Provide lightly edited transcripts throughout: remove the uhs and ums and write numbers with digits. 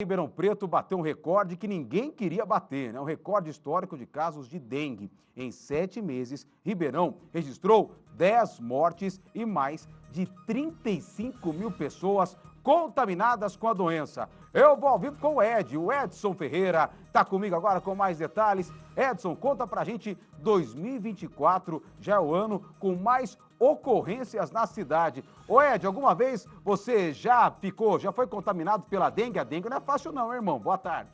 Ribeirão Preto bateu um recorde que ninguém queria bater, né? Um recorde histórico de casos de dengue. Em 7 meses, Ribeirão registrou 10 mortes e mais de 35 mil pessoas contaminadas com a doença. Eu vou ao vivo com o Edson Ferreira está comigo agora com mais detalhes. Edson, conta pra gente, 2024 já é o ano com mais ocorrências na cidade. Ô Ed, alguma vez você já foi contaminado pela dengue? A dengue não é fácil não, irmão. Boa tarde.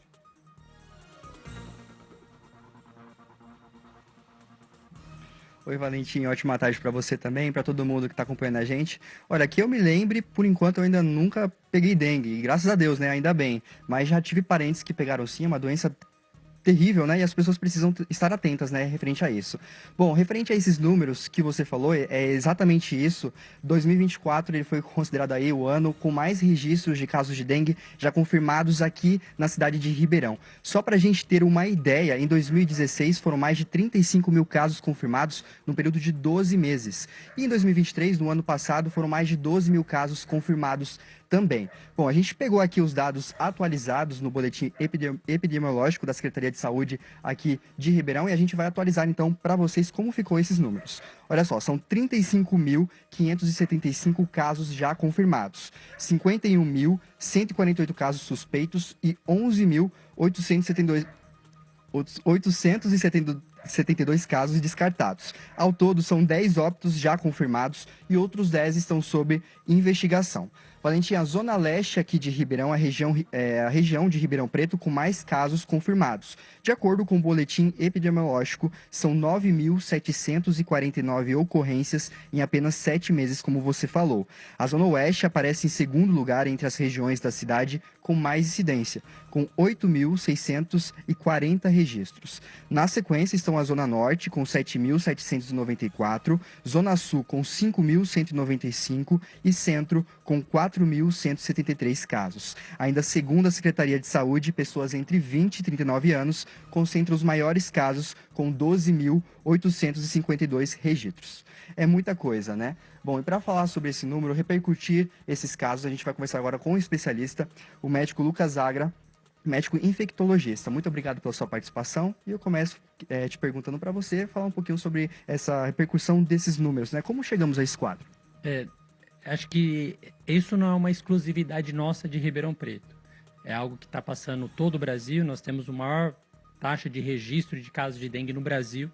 Oi, Valentim, ótima tarde para você também, para todo mundo que está acompanhando a gente. Olha, que eu me lembre, por enquanto eu ainda nunca peguei dengue, e graças a Deus, né, ainda bem. Mas já tive parentes que pegaram sim, uma doença terrível, né? E as pessoas precisam estar atentas, né, referente a isso. Bom, referente a esses números que você falou, é exatamente isso. 2024 ele foi considerado aí o ano com mais registros de casos de dengue já confirmados aqui na cidade de Ribeirão. Só para a gente ter uma ideia, em 2016 foram mais de 35 mil casos confirmados no período de 12 meses. E em 2023, no ano passado, foram mais de 12 mil casos confirmados também. Bom, a gente pegou aqui os dados atualizados no boletim epidemiológico da Secretaria de Saúde aqui de Ribeirão e a gente vai atualizar então para vocês como ficou esses números. Olha só, são 35.575 casos já confirmados, 51.148 casos suspeitos e 11.872 casos descartados. Ao todo, são 10 óbitos já confirmados e outros 10 estão sob investigação. Valentim, a Zona Leste aqui de Ribeirão é a região de Ribeirão Preto com mais casos confirmados. De acordo com o boletim epidemiológico, são 9.749 ocorrências em apenas 7 meses, como você falou. A Zona Oeste aparece em segundo lugar entre as regiões da cidade com mais incidência, com 8.640 registros. Na sequência estão a Zona Norte, com 7.794, Zona Sul, com 5.195 e Centro, com 4.173 casos. Ainda segundo a Secretaria de Saúde, pessoas entre 20 e 39 anos concentram os maiores casos, com 12.852 registros. É muita coisa, né? Bom, e para falar sobre esse número, repercutir esses casos, a gente vai conversar agora com um especialista, o médico Lucas Agra, médico infectologista. Muito obrigado pela sua participação e eu começo te perguntando para você falar um pouquinho sobre essa repercussão desses números, né? Como chegamos a esse quadro? Acho que isso não é uma exclusividade nossa de Ribeirão Preto. É algo que está passando todo o Brasil. Nós temos a maior taxa de registro de casos de dengue no Brasil.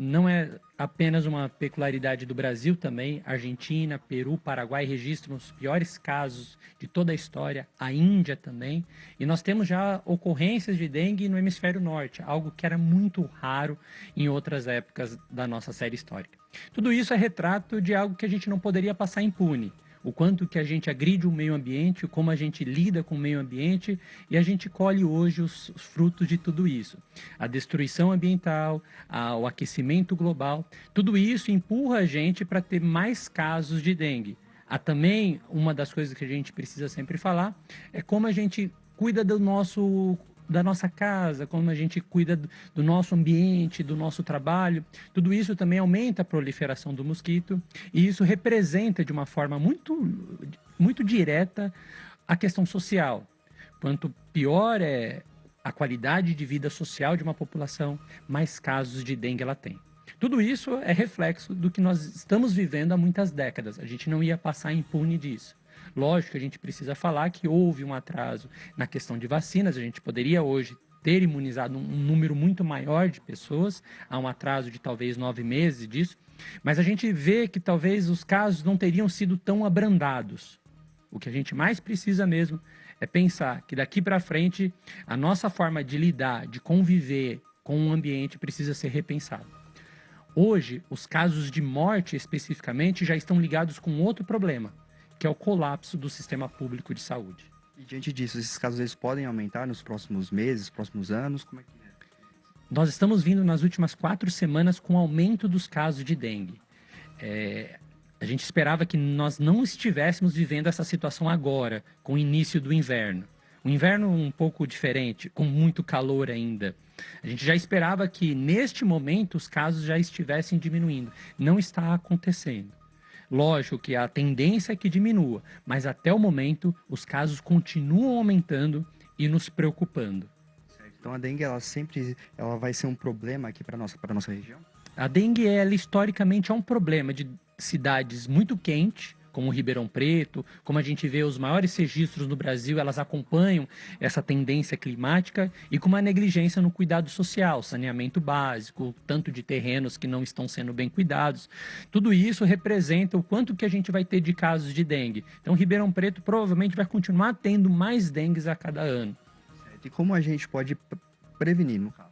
Não é apenas uma peculiaridade do Brasil também. Argentina, Peru, Paraguai registram os piores casos de toda a história. A Índia também. E nós temos já ocorrências de dengue no hemisfério norte, algo que era muito raro em outras épocas da nossa série histórica. Tudo isso é retrato de algo que a gente não poderia passar impune. O quanto que a gente agride o meio ambiente, como a gente lida com o meio ambiente, e a gente colhe hoje os frutos de tudo isso. A destruição ambiental, o aquecimento global, tudo isso empurra a gente para ter mais casos de dengue. Há também, uma das coisas que a gente precisa sempre falar, é como a gente cuida da nossa casa, como a gente cuida do nosso ambiente, do nosso trabalho. Tudo isso também aumenta a proliferação do mosquito e isso representa de uma forma muito direta a questão social. Quanto pior é a qualidade de vida social de uma população, mais casos de dengue ela tem. Tudo isso é reflexo do que nós estamos vivendo há muitas décadas. A gente não ia passar impune disso. Lógico que a gente precisa falar que houve um atraso na questão de vacinas. A gente poderia hoje ter imunizado um número muito maior de pessoas. Há um atraso de talvez 9 meses disso. Mas a gente vê que talvez os casos não teriam sido tão abrandados. O que a gente mais precisa mesmo é pensar que daqui para frente a nossa forma de lidar, de conviver com o ambiente precisa ser repensada. Hoje, os casos de morte especificamente já estão ligados com outro problema, que é o colapso do sistema público de saúde. E diante disso, esses casos eles podem aumentar nos próximos meses, próximos anos? Como é que é? Nós estamos vindo nas últimas 4 semanas com aumento dos casos de dengue. A gente esperava que nós não estivéssemos vivendo essa situação agora, com o início do inverno. Um inverno um pouco diferente, com muito calor ainda. A gente já esperava que neste momento os casos já estivessem diminuindo. Não está acontecendo. Lógico que a tendência é que diminua, mas até o momento os casos continuam aumentando e nos preocupando. Então a dengue ela vai ser um problema aqui para nossa região? A dengue, ela historicamente é um problema de cidades muito quentes, como Ribeirão Preto, como a gente vê os maiores registros no Brasil, elas acompanham essa tendência climática e com uma negligência no cuidado social, saneamento básico, tanto de terrenos que não estão sendo bem cuidados. Tudo isso representa o quanto que a gente vai ter de casos de dengue. Então, Ribeirão Preto provavelmente vai continuar tendo mais dengues a cada ano. E como a gente pode prevenir, no caso?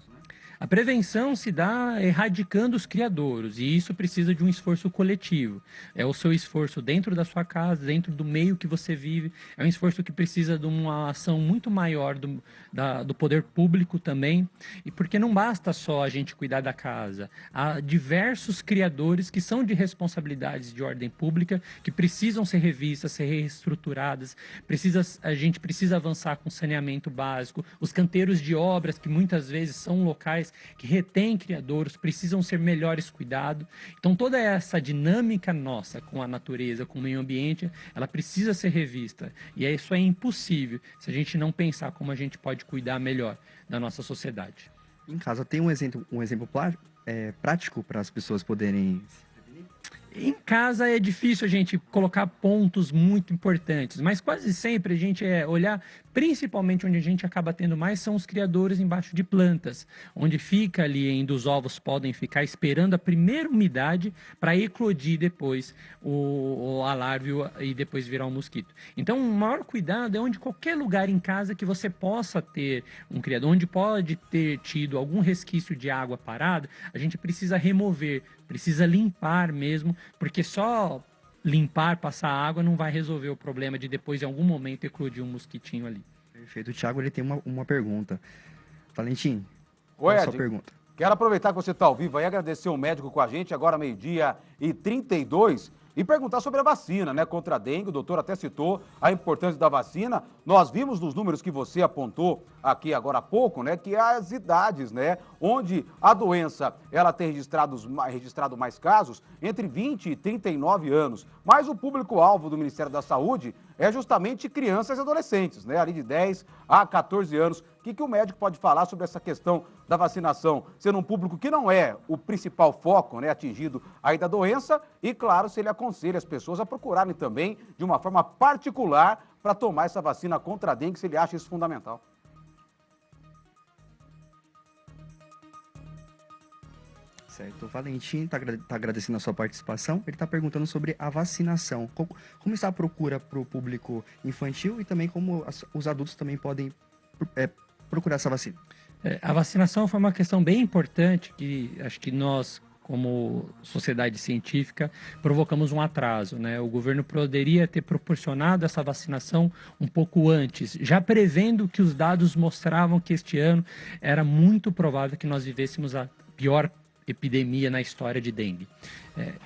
A prevenção se dá erradicando os criadouros, e isso precisa de um esforço coletivo. É o seu esforço dentro da sua casa, dentro do meio que você vive. É um esforço que precisa de uma ação muito maior do poder público também. E porque não basta só a gente cuidar da casa. Há diversos criadores que são de responsabilidades de ordem pública, que precisam ser revistas, ser reestruturadas. A gente precisa avançar com saneamento básico. Os canteiros de obras, que muitas vezes são locais que retêm criadouros, precisam ser melhores cuidados. Então toda essa dinâmica nossa com a natureza, com o meio ambiente, ela precisa ser revista. E isso é impossível se a gente não pensar como a gente pode cuidar melhor da nossa sociedade. Em casa tem um exemplo prático para as pessoas poderem... Em casa é difícil a gente colocar pontos muito importantes, mas quase sempre a gente olhar, principalmente onde a gente acaba tendo mais, são os criadores embaixo de plantas, onde fica ali, onde os ovos podem ficar esperando a primeira umidade para eclodir depois a larva e depois virar um mosquito. Então, o maior cuidado é onde qualquer lugar em casa que você possa ter um criador, onde pode ter tido algum resquício de água parada, a gente precisa remover, precisa limpar mesmo, porque só limpar, passar água não vai resolver o problema de depois, em algum momento, eclodir um mosquitinho ali. Perfeito. O Thiago, ele tem uma pergunta. Valentim, qual é a sua pergunta? Quero aproveitar que você está ao vivo aí, agradecer o médico com a gente, agora 12:32, e perguntar sobre a vacina, né, contra a dengue. O doutor até citou a importância da vacina. Nós vimos nos números que você apontou aqui agora há pouco, né, que as idades, né, onde a doença, ela tem registrado mais casos, entre 20 e 39 anos. Mas o público-alvo do Ministério da Saúde é justamente crianças e adolescentes, né, ali de 10 a 14 anos. O que o médico pode falar sobre essa questão da vacinação, sendo um público que não é o principal foco, né, atingido aí da doença, e claro, se ele aconselha as pessoas a procurarem também de uma forma particular para tomar essa vacina contra a dengue, se ele acha isso fundamental. Certo. O Valentim está agradecendo a sua participação. Ele está perguntando sobre a vacinação. Como está a procura para o público infantil e também como os adultos também podem procurar essa vacina? A vacinação foi uma questão bem importante que acho que nós, como sociedade científica, provocamos um atraso, né? O governo poderia ter proporcionado essa vacinação um pouco antes, já prevendo que os dados mostravam que este ano era muito provável que nós vivêssemos a pior epidemia na história de dengue.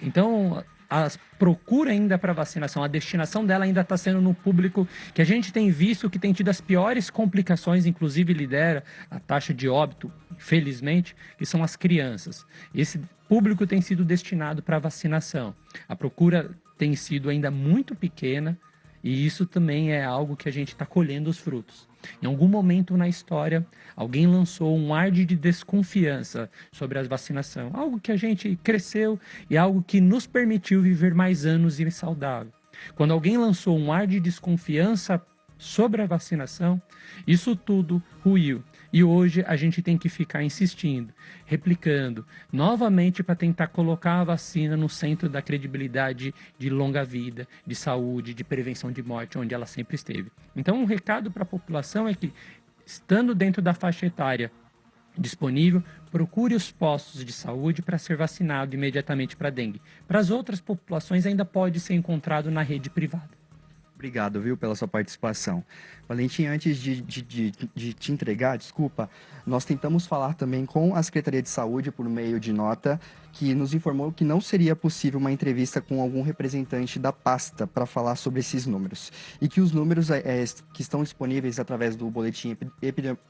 Então, a procura ainda para vacinação, a destinação dela ainda está sendo no público que a gente tem visto que tem tido as piores complicações, inclusive lidera a taxa de óbito, felizmente, que são as crianças. Esse público tem sido destinado para vacinação. A procura tem sido ainda muito pequena e isso também é algo que a gente está colhendo os frutos. Em algum momento na história, alguém lançou um ar de desconfiança sobre a vacinação. Algo que a gente cresceu e algo que nos permitiu viver mais anos e saudável. Quando alguém lançou um ar de desconfiança sobre a vacinação, isso tudo ruiu. E hoje a gente tem que ficar insistindo, replicando, novamente para tentar colocar a vacina no centro da credibilidade de longa vida, de saúde, de prevenção de morte, onde ela sempre esteve. Então, um recado para a população é que, estando dentro da faixa etária disponível, procure os postos de saúde para ser vacinado imediatamente para dengue. Para as outras populações, ainda pode ser encontrado na rede privada. Obrigado, viu, pela sua participação. Valentim, antes de te entregar, desculpa, nós tentamos falar também com a Secretaria de Saúde por meio de nota, que nos informou que não seria possível uma entrevista com algum representante da pasta para falar sobre esses números. E que os números que estão disponíveis através do boletim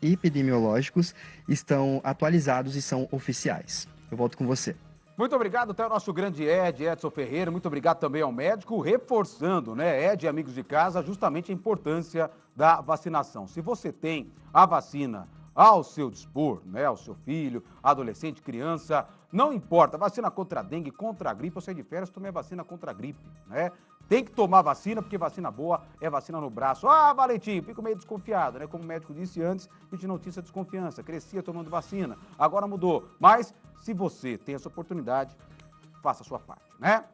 epidemiológicos estão atualizados e são oficiais. Eu volto com você. Muito obrigado até o nosso grande Edson Ferreira, muito obrigado também ao médico, reforçando, né, Ed e amigos de casa, justamente a importância da vacinação. Se você tem a vacina ao seu dispor, né, ao seu filho, adolescente, criança, não importa, vacina contra a dengue, contra a gripe, eu saí de férias, tomei a vacina contra a gripe, né? Tem que tomar vacina, porque vacina boa é vacina no braço. Ah, Valentim, fico meio desconfiado, né? Como o médico disse antes, a gente não tinha essa desconfiança, crescia tomando vacina, agora mudou. Mas, se você tem essa oportunidade, faça a sua parte, né?